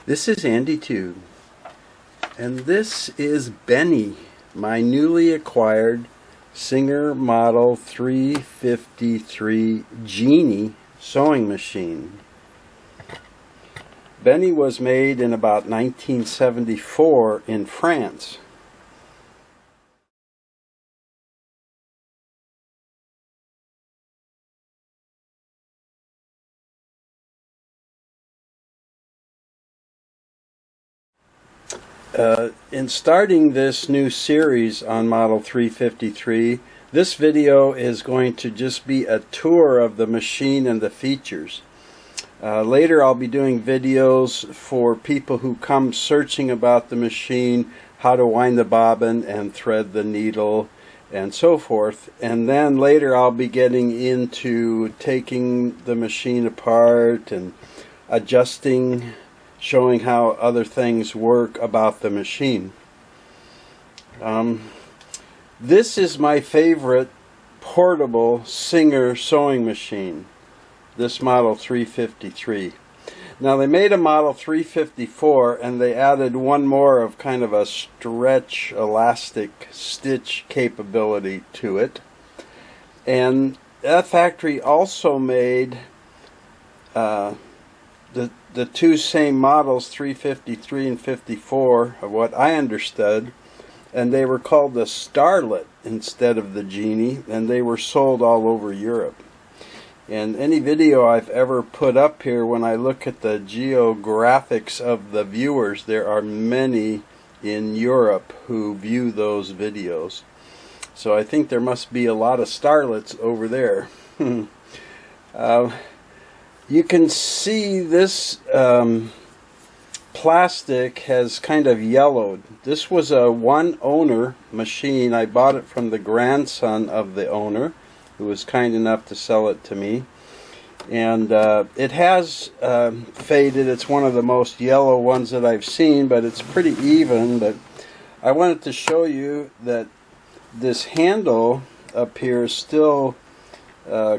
This is Andy Tube, and this is Benny, my newly acquired Singer Model 353 Genie sewing machine. Benny was made in about 1974 in France. In starting this new series on Model 353, this video is going to just be a tour of the machine and the features. Later I'll be doing videos for people who come searching about the machine, how to wind the bobbin and thread the needle and so forth. And then later I'll be getting into taking the machine apart and adjusting, showing how other things work about the machine. This is my favorite portable Singer sewing machine, this Model 353. Now they made a Model 354 and they added one more of kind of a stretch elastic stitch capability to it. And that factory also made the two same models, 353 and 54, of what I understood, and they were called the Starlet instead of the Genie, and they were sold all over Europe. And any video I've ever put up here, when I look at the geographics of the viewers, there are many in Europe who view those videos. So I think there must be a lot of Starlets over there. You can see this plastic has kind of yellowed. This was a one-owner machine. I bought it from the grandson of the owner, who was kind enough to sell it to me. And it has faded. It's one of the most yellow ones that I've seen, but it's pretty even. But I wanted to show you that this handle up here is still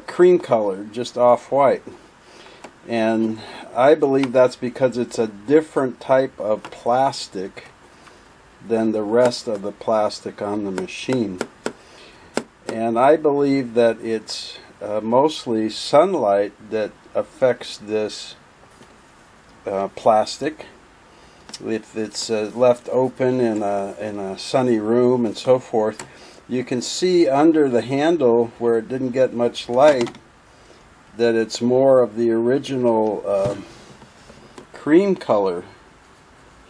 cream colored, just off-white. And I believe that's because it's a different type of plastic than the rest of the plastic on the machine. And I believe that it's mostly sunlight that affects this plastic. If it's left open in a sunny room and so forth, you can see under the handle where it didn't get much light that it's more of the original cream color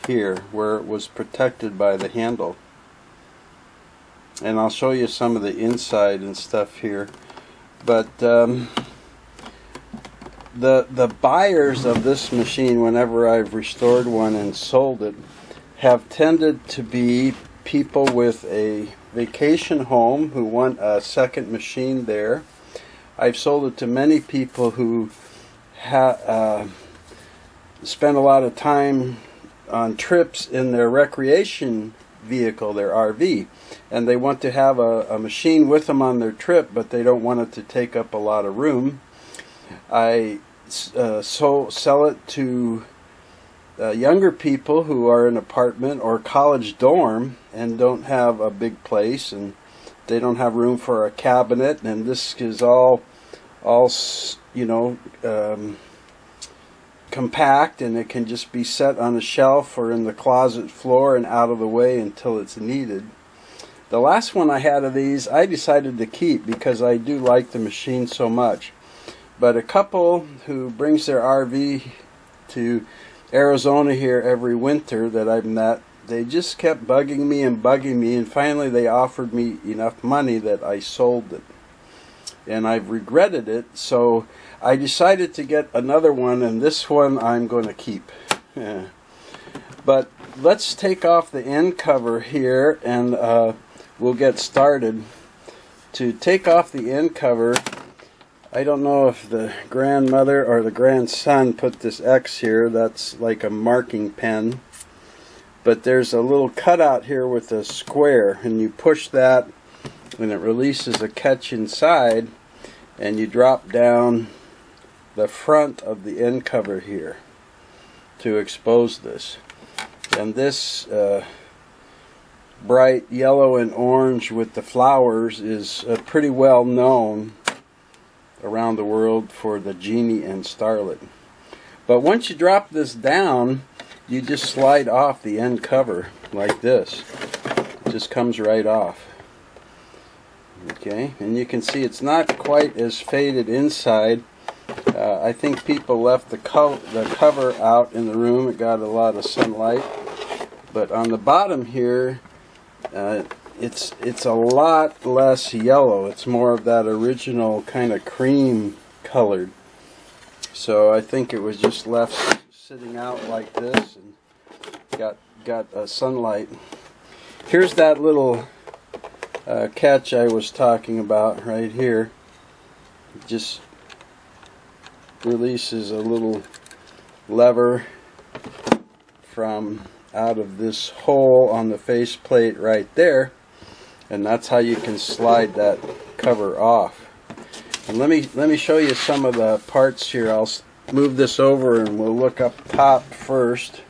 here, where it was protected by the handle. And I'll show you some of the inside and stuff here. But the buyers of this machine, whenever I've restored one and sold it, have tended to be people with a vacation home who want a second machine there. I've sold it to many people who spend a lot of time on trips in their recreation vehicle, their RV, and they want to have a machine with them on their trip, but they don't want it to take up a lot of room. I sell it to younger people who are in an apartment or college dorm and don't have a big place, and they don't have room for a cabinet, and this is all you know, compact, and it can just be set on a shelf or in the closet floor and out of the way until it's needed. The last one I had of these I decided to keep because I do like the machine so much. But a couple who brings their RV to Arizona here every winter that I've met, they just kept bugging me, and finally they offered me enough money that I sold it. And I've regretted it, so I decided to get another one, and this one I'm going to keep. Yeah. But let's take off the end cover here, and we'll get started. To take off the end cover, I don't know if the grandmother or the grandson put this X here. That's like a marking pen. But there's a little cutout here with a square, and you push that and it releases a catch inside, and you drop down the front of the end cover here. to expose this. And this bright yellow and orange with the flowers is pretty well known around the world for the Genie and Starlet. But once you drop this down, you just slide off the end cover like this. It just comes right off. Okay, and you can see it's not quite as faded inside. I think people left the cover out in the room. It got a lot of sunlight. But on the bottom here, it's a lot less yellow. It's more of that original kind of cream colored. So I think it was just left sitting out like this and got sunlight. Here's that little catch I was talking about right here. It just releases a little lever from out of this hole on the faceplate right there, and that's how you can slide that cover off. And let me show you some of the parts here. I'll move this over and we'll look up top first.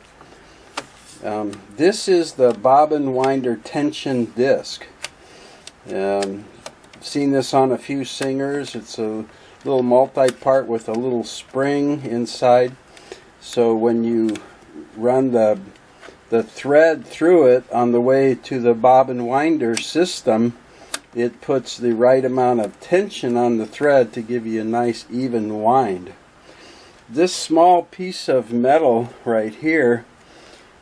This is the bobbin winder tension disc. Seen this on a few Singers. It's a little multi-part with a little spring inside, so when you run the thread through it on the way to the bobbin winder system, it puts the right amount of tension on the thread to give you a nice even wind. This small piece of metal right here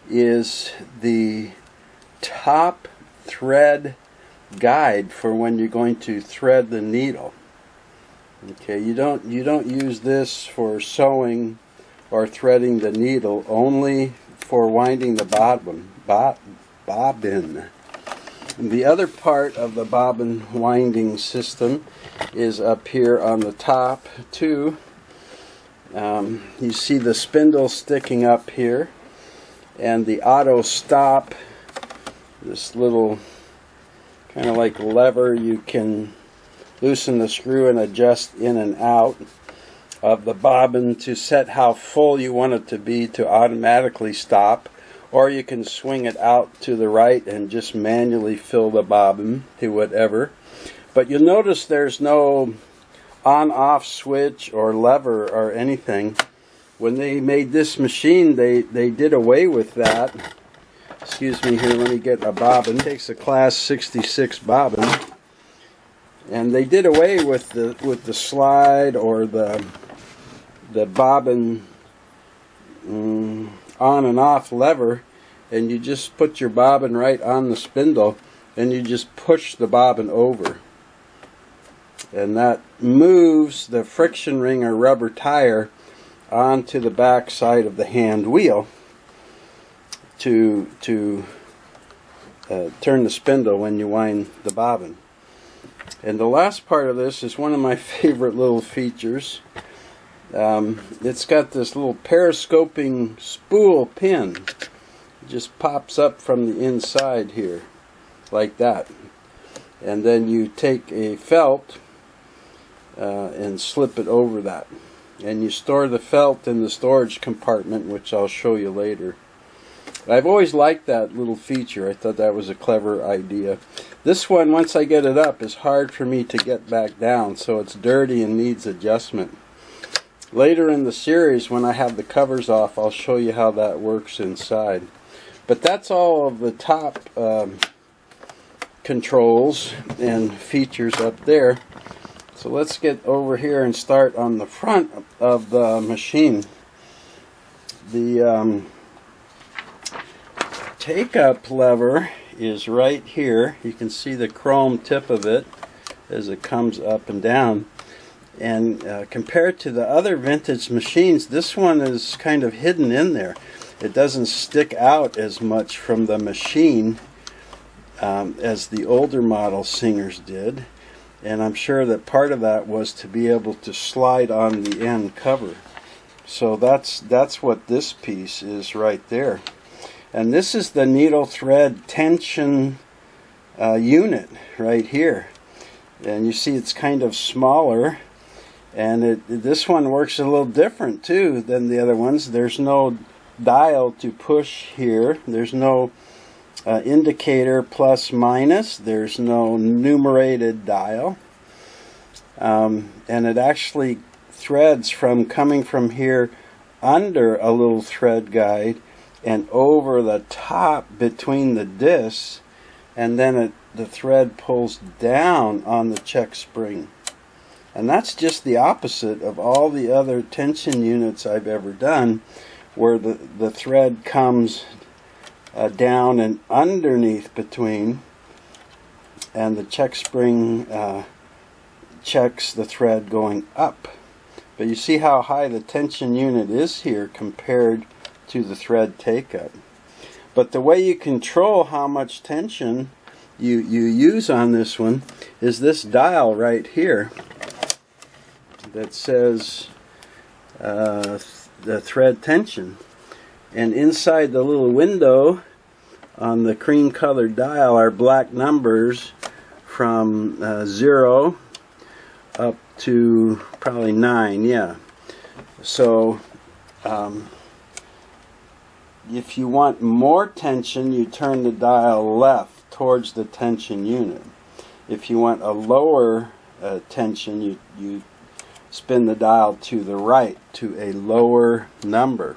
is the top thread guide for when you're going to thread the needle. Okay, you don't use this for sewing or threading the needle, only for winding the bobbin. And the other part of the bobbin winding system is up here on the top too. You see the spindle sticking up here, and the auto stop, this little kind of like lever. You can loosen the screw and adjust in and out of the bobbin to set how full you want it to be to automatically stop, or you can swing it out to the right and just manually fill the bobbin to whatever. But you'll notice there's no on-off switch or lever or anything. When they made this machine, they did away with that. Excuse me here, let me get a bobbin. It takes a class 66 bobbin. And they did away with the slide or the bobbin on and off lever, and you just put your bobbin right on the spindle and you just push the bobbin over, and that moves the friction ring or rubber tire onto the back side of the hand wheel to turn the spindle when you wind the bobbin. And the last part of this is one of my favorite little features. It's got this little periscoping spool pin. It just pops up from the inside here, like that. And then you take a felt and slip it over that. And you store the felt in the storage compartment, which I'll show you later. I've always liked that little feature. I thought that was a clever idea. This one, once I get it up, is hard for me to get back down, so it's dirty and needs adjustment. Later in the series, when I have the covers off, I'll show you how that works inside. But that's all of the top controls and features up there. So let's get over here and start on the front of the machine. The take-up lever is right here. You can see the chrome tip of it as it comes up and down. And compared to the other vintage machines, this one is kind of hidden in there. It doesn't stick out as much from the machine as the older model Singers did. And I'm sure that part of that was to be able to slide on the end cover. So that's what this piece is right there. And this is the needle thread tension unit right here. And you see it's kind of smaller. And this one works a little different too than the other ones. There's no dial to push here. There's no indicator plus minus. There's no numerated dial. And it actually threads from coming from here under a little thread guide and over the top between the discs, and then the thread pulls down on the check spring. And that's just the opposite of all the other tension units I've ever done, where the thread comes down and underneath between, and the check spring checks the thread going up. But you see how high the tension unit is here compared to the thread take-up. But the way you control how much tension you use on this one is this dial right here that says the thread tension. And inside the little window on the cream colored dial are black numbers from 0 up to probably 9, yeah. So if you want more tension, you turn the dial left towards the tension unit. If you want a lower tension, you spin the dial to the right to a lower number.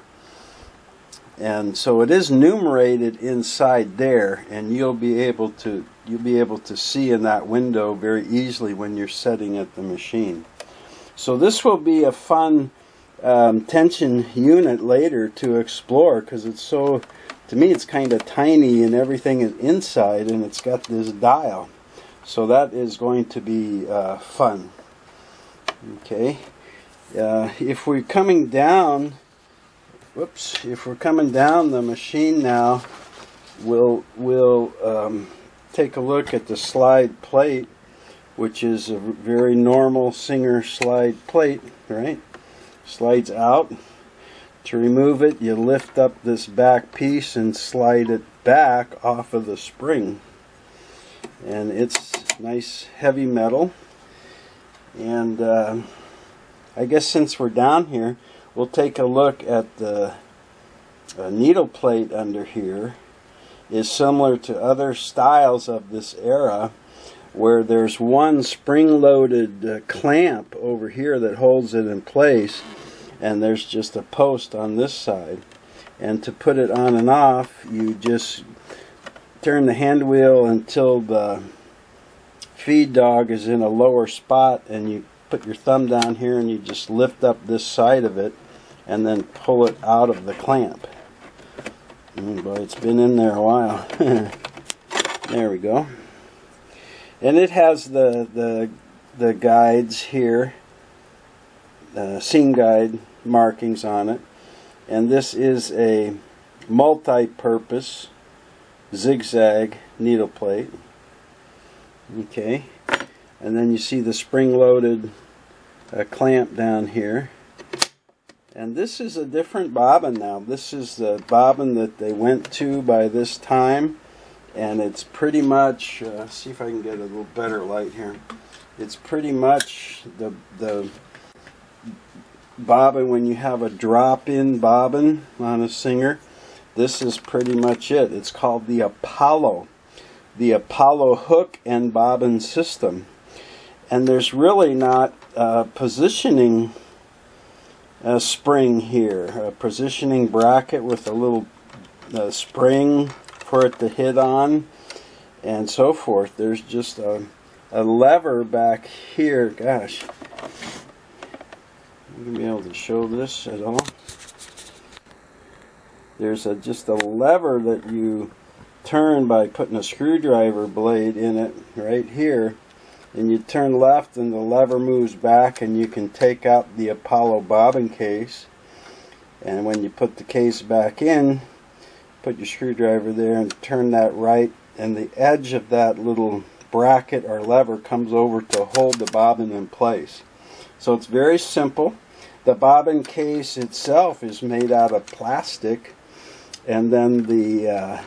And so it is numerated inside there, and you'll be able to see in that window very easily when you're setting at the machine. So this will be a fun tension unit later to explore, because it's so, to me, it's kind of tiny and everything is inside, and it's got this dial. So that is going to be fun. Okay, if we're coming down, if we're coming down the machine now, we'll take a look at the slide plate, which is a very normal Singer slide plate, right? Slides out. To remove it, you lift up this back piece and slide it back off of the spring. And it's nice heavy metal. And I guess since we're down here, we'll take a look at the needle plate under here. Is similar to other styles of this era, where there's one spring-loaded clamp over here that holds it in place, and there's just a post on this side. And to put it on and off, you just turn the hand wheel until the feed dog is in a lower spot, and you put your thumb down here and you just lift up this side of it and then pull it out of the clamp. Boy, it's been in there a while. There we go. And it has the guides here, seam guide markings on it. And this is a multi-purpose zigzag needle plate. Okay. And then you see the spring-loaded clamp down here. And this is a different bobbin now. This is the bobbin that they went to by this time, and it's pretty much, see if I can get a little better light here. It's pretty much the bobbin when you have a drop-in bobbin on a Singer. This is pretty much it. It's called the Apollo hook and bobbin system. And there's really not positioning spring here, a positioning bracket with a little spring for it to hit on, and so forth. There's just a lever back here. Gosh, I'm going to be able to show this at all. There's just a lever that you turn by putting a screwdriver blade in it right here. And you turn left and the lever moves back, and you can take out the Apollo bobbin case. And when you put the case back in, put your screwdriver there and turn that right, and the edge of that little bracket or lever comes over to hold the bobbin in place. So it's very simple. The bobbin case itself is made out of plastic, and then the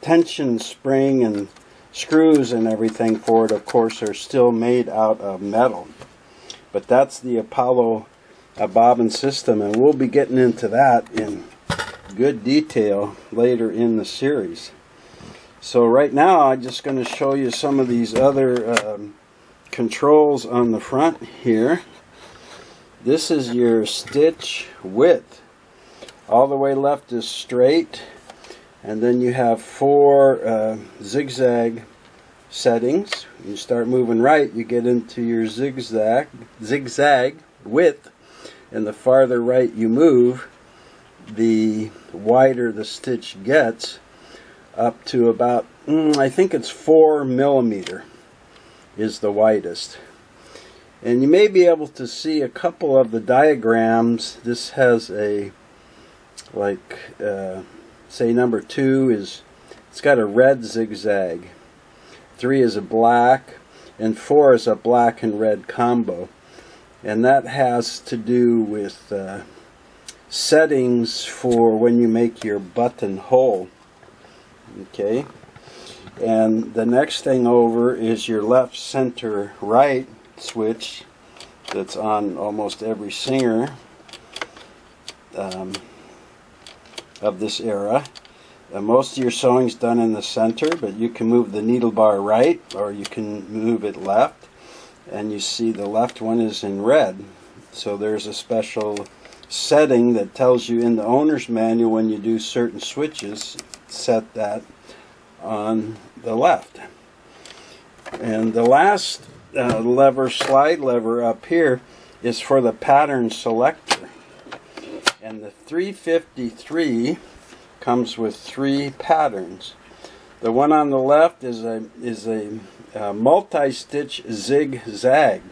tension spring and screws and everything for it, of course, are still made out of metal. But that's the Apollo bobbin system, and we'll be getting into that in good detail later in the series. So right now I'm just going to show you some of these other controls on the front here. This is your stitch width. All the way left is straight, and then you have 4 zigzag settings. You start moving right, you get into your zigzag width, and the farther right you move, the wider the stitch gets, up to about, I think it's 4 millimeter is the widest. And you may be able to see a couple of the diagrams. This has a, like, say number 2 is, it's got a red zigzag. 3 is a black, and 4 is a black and red combo. And that has to do with settings for when you make your button hole. Okay, and the next thing over is your left, center, right switch that's on almost every Singer of this era. Most of your sewing's done in the center, but you can move the needle bar right or you can move it left, and you see the left one is in red. So there's a special setting that tells you in the owner's manual when you do certain switches, set that on the left. And the last lever, slide lever up here, is for the pattern selector. And the 353 comes with 3 patterns. The one on the left is a multi-stitch zigzag.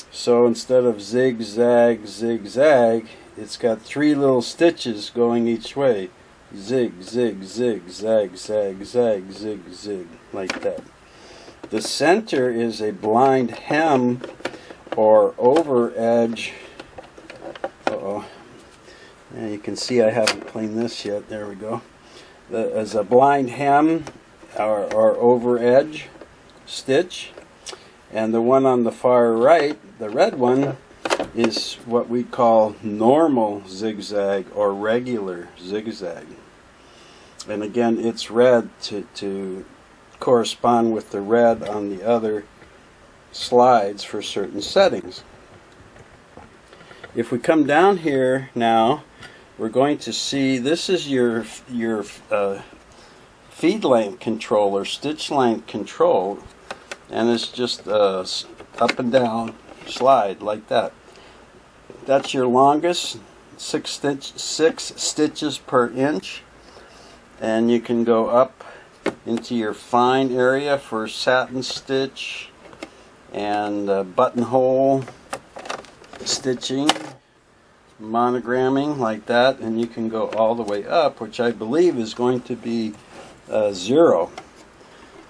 So instead of zigzag, zigzag, it's got 3 little stitches going each way. Zig, zig, zig, zag, zag, zag, zig, zig, like that. The center is a blind hem or over edge. And you can see I haven't cleaned this yet. There we go. As a blind hem or over edge stitch. And the one on the far right, the red one, is what we call normal zigzag or regular zigzag. And again, it's red to correspond with the red on the other slides for certain settings. If we come down here now, we're going to see this is your feed length control or stitch length control, and it's just up and down slide like that. That's your longest, 6 stitches per inch, and you can go up into your fine area for satin stitch and buttonhole stitching, monogramming like that, and you can go all the way up, which I believe is going to be 0.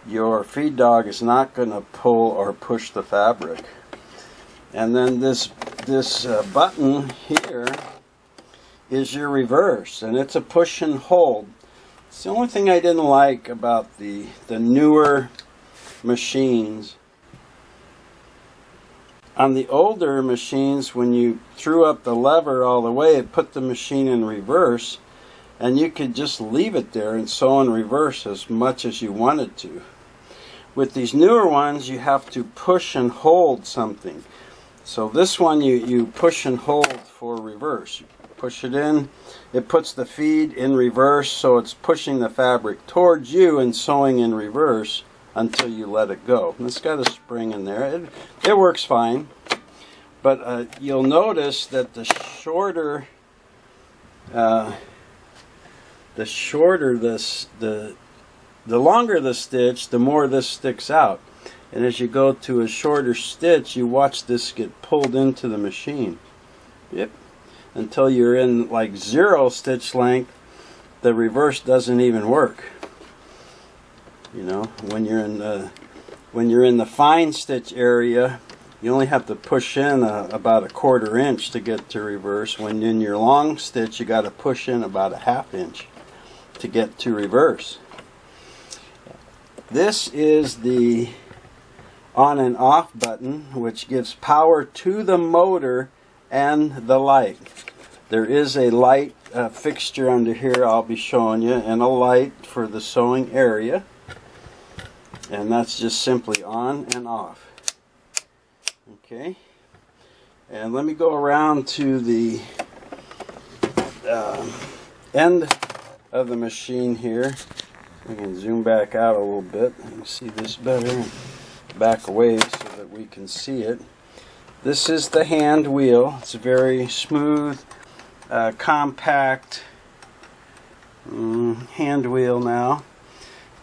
Your feed dog is not going to pull or push the fabric. And then this button here is your reverse, and it's a push and hold. It's the only thing I didn't like about the newer machines. On the older machines, when you threw up the lever all the way, it put the machine in reverse, and you could just leave it there and sew in reverse as much as you wanted to. With these newer ones, you have to push and hold something. So this one you push and hold for reverse. You push it in, it puts the feed in reverse, so it's pushing the fabric towards you and sewing in reverse until you let it go. And it's got a spring in there. It works fine. But you'll notice that the longer the stitch, the more this sticks out. And as you go to a shorter stitch, you watch this get pulled into the machine. Yep. Until you're in like 0 stitch length, the reverse doesn't even work. You know, when you're in the fine stitch area, you only have to push in about a 1/4 inch to get to reverse. When in your long stitch, you got to push in about a 1/2 inch to get to reverse. This is the on and off button, which gives power to the motor and the light. There is a light fixture under here I'll be showing you, and a light for the sewing area, and that's just simply on and off. Okay, and let me go around to the end of the machine here. We can zoom back out a little bit. You can see this better and back away so that we can see it. This is the hand wheel. It's a very smooth, compact hand wheel now.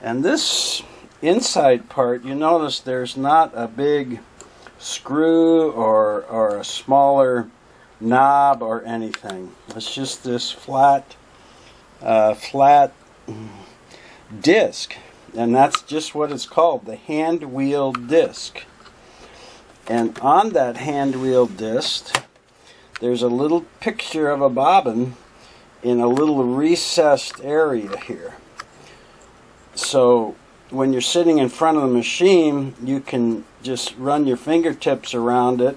And this inside part, you notice there's not a big screw or a smaller knob or anything. It's just this flat disc, and that's just what it's called, the hand wheel disc. And on that hand wheel disc there's a little picture of a bobbin in a little recessed area here. So when you're sitting in front of the machine, you can just run your fingertips around it.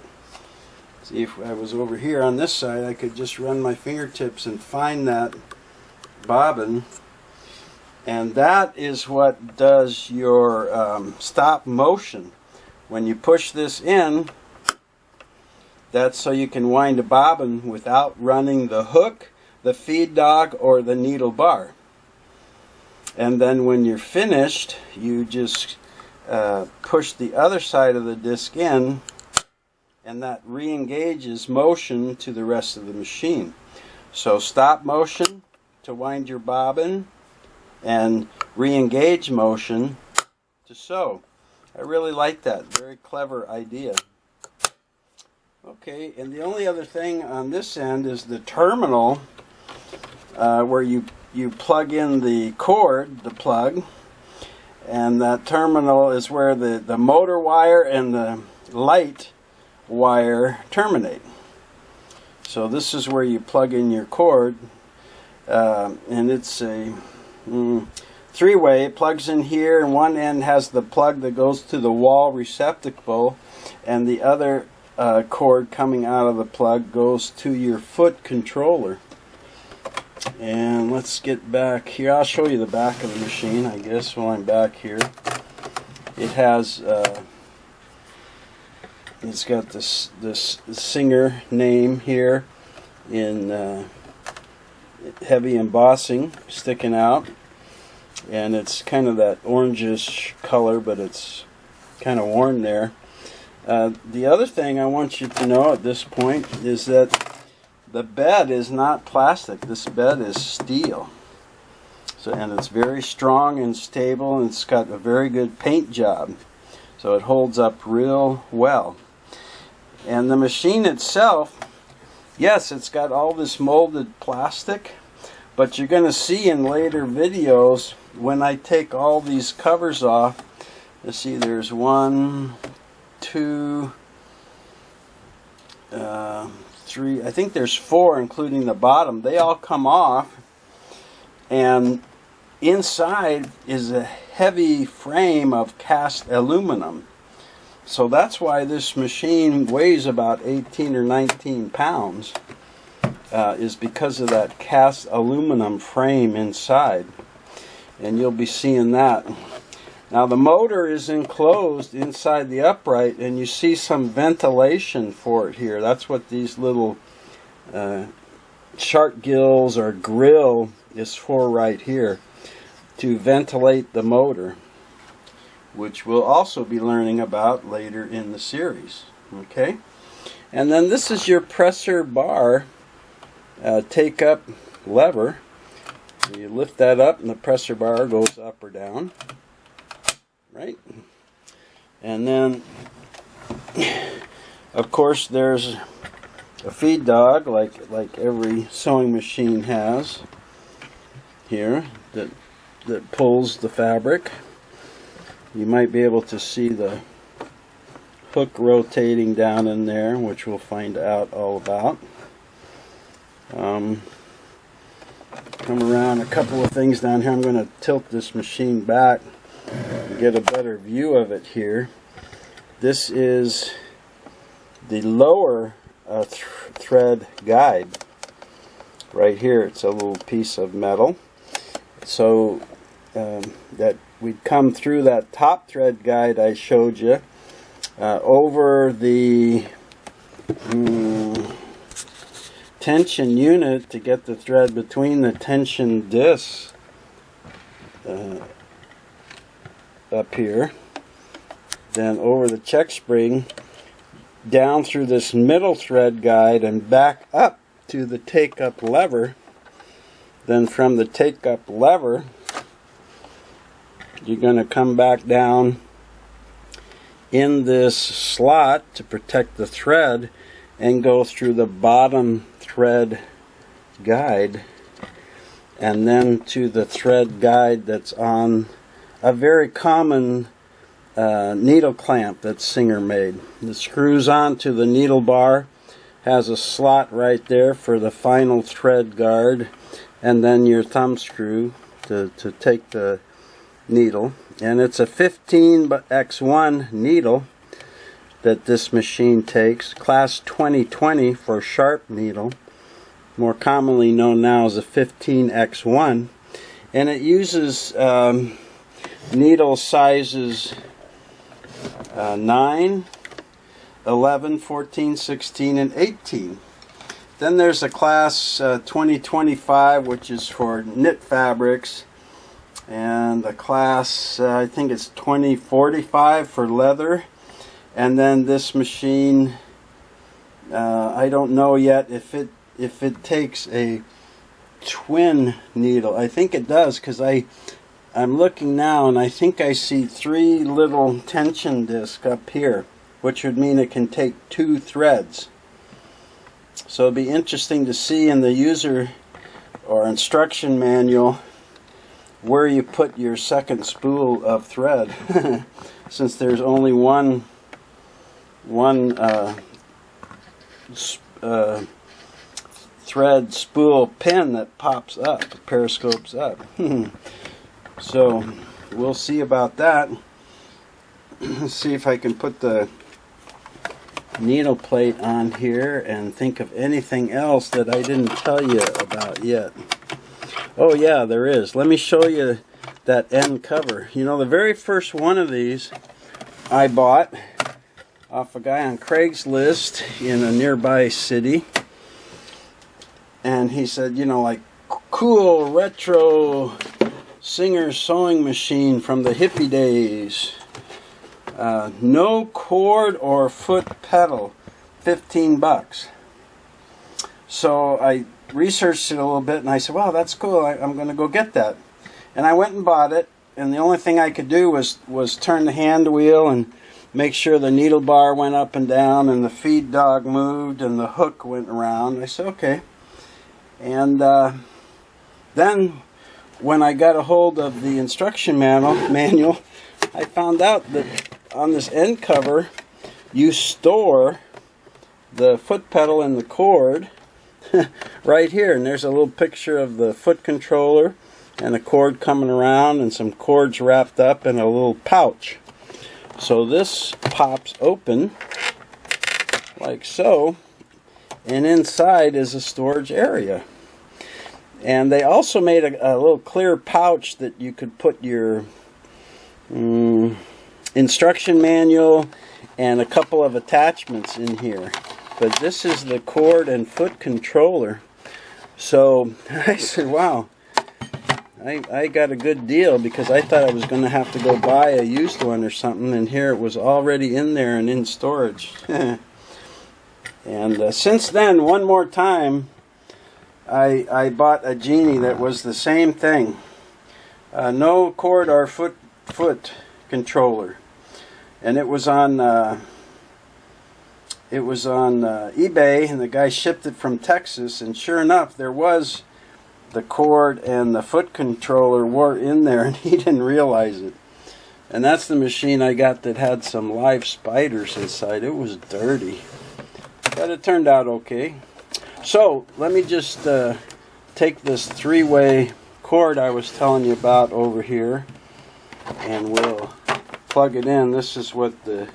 See, if I was over here on this side, I could just run my fingertips and find that bobbin. And that is what does your stop motion. When you push this in, that's so you can wind a bobbin without running the hook, the feed dog, or the needle bar. And then when you're finished, you just push the other side of the disc in, and that re-engages motion to the rest of the machine. So stop motion to wind your bobbin, and re-engage motion to sew. I really like that. Very clever idea. Okay, and the only other thing on this end is the terminal where you plug in the cord, the plug, and that terminal is where the motor wire and the light wire terminate. So this is where you plug in your cord, and it's a three-way. It plugs in here, and one end has the plug that goes to the wall receptacle, and the other cord coming out of the plug goes to your foot controller. And let's get back here. I'll show you the back of the machine, I guess, while I'm back here. It has it's got this Singer name here in heavy embossing sticking out, and it's kind of that orangish color, but it's kind of worn there. The other thing I want you to know at this point is that the bed is not plastic. This bed is steel. So, and it's very strong and stable, and it's got a very good paint job. So it holds up real well. And the machine itself, yes, it's got all this molded plastic, but you're going to see in later videos when I take all these covers off. Let's see, there's 1, 2, 3, I think there's 4 including the bottom. They all come off, and inside is a heavy frame of cast aluminum. So that's why this machine weighs about 18 or 19 pounds, is because of that cast aluminum frame inside. And you'll be seeing that. Now the motor is enclosed inside the upright, and you see some ventilation for it here. That's what these little shark gills or grill is for right here, to ventilate the motor, which we'll also be learning about later in the series. Okay, and then this is your presser bar take up lever. You lift that up and the presser bar goes up or down, right? And then of course there's a feed dog like every sewing machine has here that pulls the fabric. You might be able to see the hook rotating down in there, which we'll find out all about. Come around a couple of things down here. I'm going to tilt this machine back and get a better view of it here. This is the lower thread guide. right here it's a little piece of metal, so that we'd come through that top thread guide I showed you over the tension unit to get the thread between the tension discs up here, then over the check spring, down through this middle thread guide and back up to the take-up lever. Then from the take-up lever, you're going to come back down in this slot to protect the thread and go through the bottom thread guide, and then to the thread guide that's on a very common needle clamp that Singer made. It screws onto the needle bar, has a slot right there for the final thread guard, and then your thumb screw to take the needle. And it's a 15x1 needle that this machine takes, class 2020 for sharp needle, more commonly known now as a 15x1, and it uses needle sizes 9, 11, 14, 16, and 18. Then there's a class 2025, which is for knit fabrics, and a class I think it's 2045 for leather. And then this machine, I don't know yet if it takes a twin needle. I think it does, because I'm looking now and I think I see 3 little tension discs up here, which would mean it can take 2 threads. So it'd be interesting to see in the user or instruction manual where you put your second spool of thread, since there's only one thread spool pin that pops up, periscopes up. So we'll see about that. See if I can put the needle plate on here and think of anything else that I didn't tell you about yet. Oh yeah, there is. Let me show you that end cover. You know, the very first one of these I bought off a guy on Craigslist in a nearby city, and he said, you know, like, cool retro Singer sewing machine from the hippie days, no cord or foot pedal, 15 bucks. So I researched it a little bit and I said, wow, that's cool, I'm going to go get that. And I went and bought it, and the only thing I could do was turn the hand wheel and make sure the needle bar went up and down and the feed dog moved and the hook went around. I said, okay. And then when I got a hold of the instruction manual, I found out that on this end cover you store the foot pedal and the cord right here, and there's a little picture of the foot controller and a cord coming around and some cords wrapped up in a little pouch. So this pops open like so, and inside is a storage area. And they also made a little clear pouch that you could put your instruction manual and a couple of attachments in here. But this is the cord and foot controller. So I said, wow, I got a good deal, because I thought I was going to have to go buy a used one or something, and here it was already in there and in storage. And since then, one more time, I bought a Genie that was the same thing. No cord or foot controller. And it was on eBay, and the guy shipped it from Texas, and sure enough, there was the cord and the foot controller were in there, and he didn't realize it. And that's the machine I got that had some live spiders inside. It was dirty, but it turned out okay. So let me just take this 3-way cord I was telling you about over here, and we'll plug it in. This is what the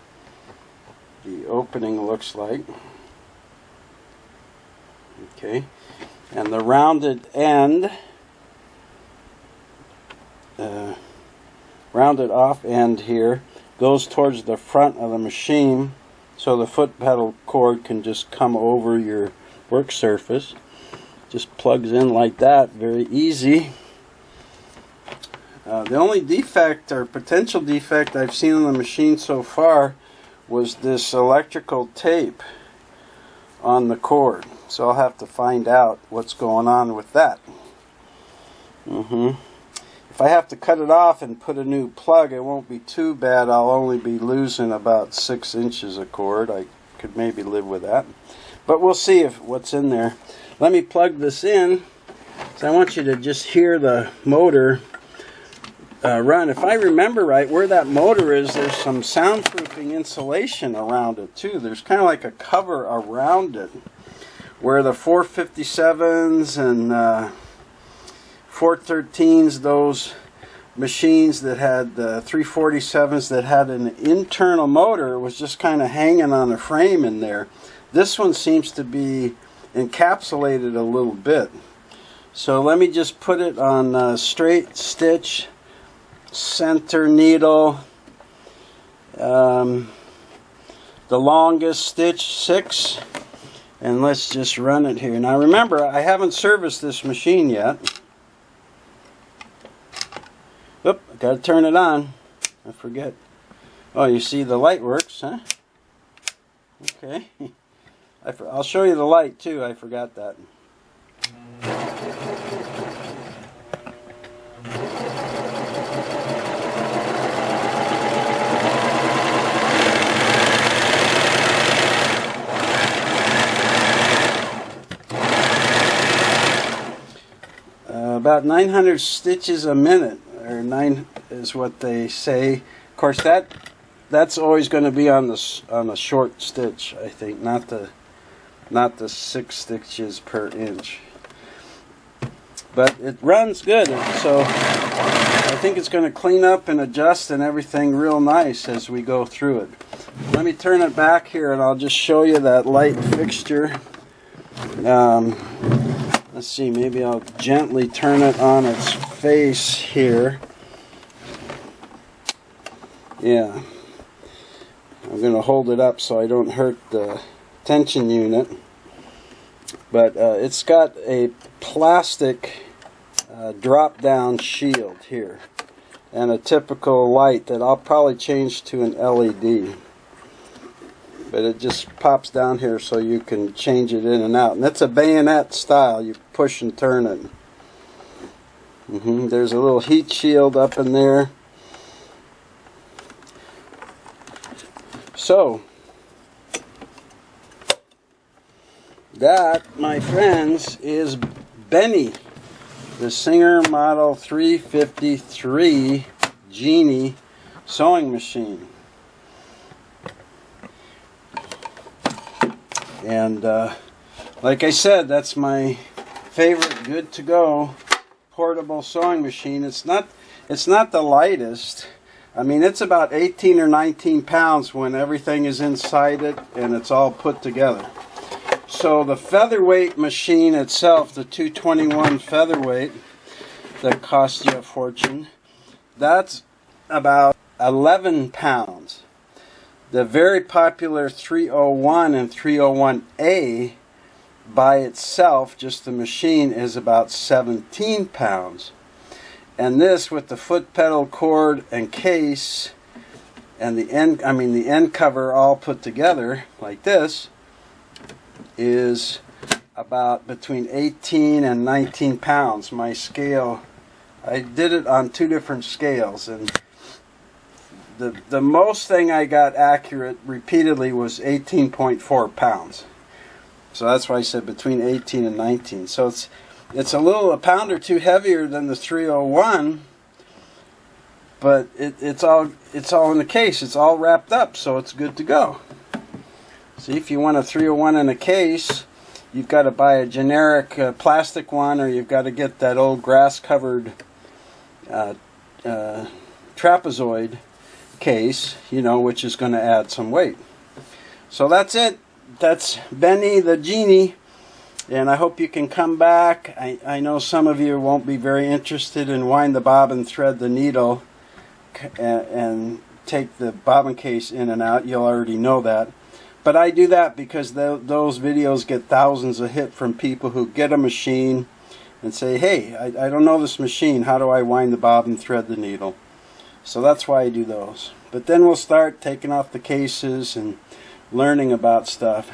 opening looks like. Okay, And the rounded end, rounded off end here, goes towards the front of the machine, so the foot pedal cord can just come over your work surface. Just plugs in like that, very easy. The only defect or potential defect I've seen on the machine so far was this electrical tape on the cord. So I'll have to find out what's going on with that. If I have to cut it off and put a new plug, it won't be too bad. I'll only be losing about 6 inches of cord. I could maybe live with that. But we'll see what's in there. Let me plug this in. So I want you to just hear the motor run. If I remember right, where that motor is, there's some soundproofing insulation around it too. There's kind of like a cover around it, where the 457s and 413s, those machines that had the 347s that had an internal motor, was just kind of hanging on a frame in there. This one seems to be encapsulated a little bit. So let me just put it on straight stitch, center needle, the longest stitch 6, and let's just run it here. Now remember, I haven't serviced this machine yet. Oop, I gotta turn it on. I forget. Oh, you see the light works, huh? Okay. I'll show you the light too, I forgot that. About 900 stitches a minute, or 9 is what they say. Of course, that's always going to be on a short stitch, I think, not the 6 stitches per inch. But it runs good, so I think it's going to clean up and adjust and everything real nice as we go through it. Let me turn it back here, and I'll just show you that light fixture. Let's see, maybe I'll gently turn it on its face here. Yeah. I'm going to hold it up so I don't hurt the tension unit. But it's got a plastic drop-down shield here. And a typical light that I'll probably change to an LED. But it just pops down here so you can change it in and out. And it's a bayonet style. You push and turn it. There's a little heat shield up in there. So, that, my friends, is Benny, the Singer Model 353 Genie sewing machine. And like I said, that's my favorite good-to-go portable sewing machine. It's not the lightest. I mean, it's about 18 or 19 pounds when everything is inside it and it's all put together. So the featherweight machine itself, the 221 featherweight that costs you a fortune, that's about 11 pounds. The very popular 301 and 301A by itself, just the machine, is about 17 pounds. And this, with the foot pedal cord and case and the end cover all put together like this, is about between 18 and 19 pounds. My scale, I did it on 2 different scales, and the most thing I got accurate repeatedly was 18.4 pounds. So that's why I said between 18 and 19. So it's a pound or 2 heavier than the 301, but it's all in the case. It's all wrapped up, so it's good to go. See, if you want a 301 in a case, you've got to buy a generic plastic one, or you've got to get that old grass-covered trapezoid case, which is going to add some weight. So that's it. That's Benny the Genie. And I hope you can come back. I know some of you won't be very interested in wind the bobbin, thread the needle, and take the bobbin case in and out. You'll already know that. But I do that because those videos get thousands of hits from people who get a machine and say, hey, I don't know this machine. How do I wind the bobbin, thread the needle? So that's why I do those. But then we'll start taking off the cases and learning about stuff.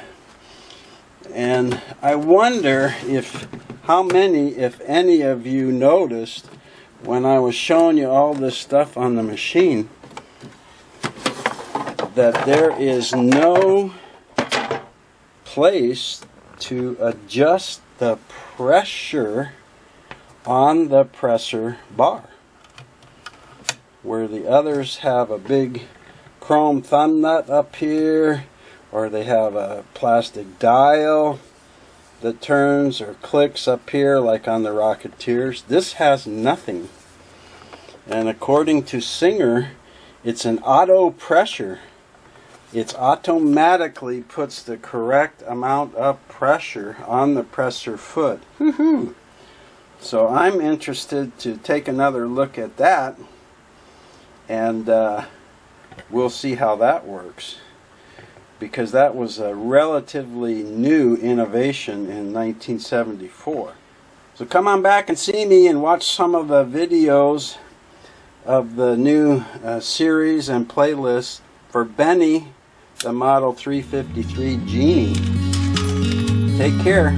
And I wonder how many, if any of you noticed when I was showing you all this stuff on the machine, that there is no place to adjust the pressure on the presser bar. Where the others have a big chrome thumb nut up here, or they have a plastic dial that turns or clicks up here like on the Rocketeers. This has nothing. And according to Singer, it's an auto pressure. It automatically puts the correct amount of pressure on the presser foot. Woohoo! So I'm interested to take another look at that, and we'll see how that works, because that was a relatively new innovation in 1974. So come on back and see me and watch some of the videos of the new series and playlist for Benny, the Model 353 Genie. Take care.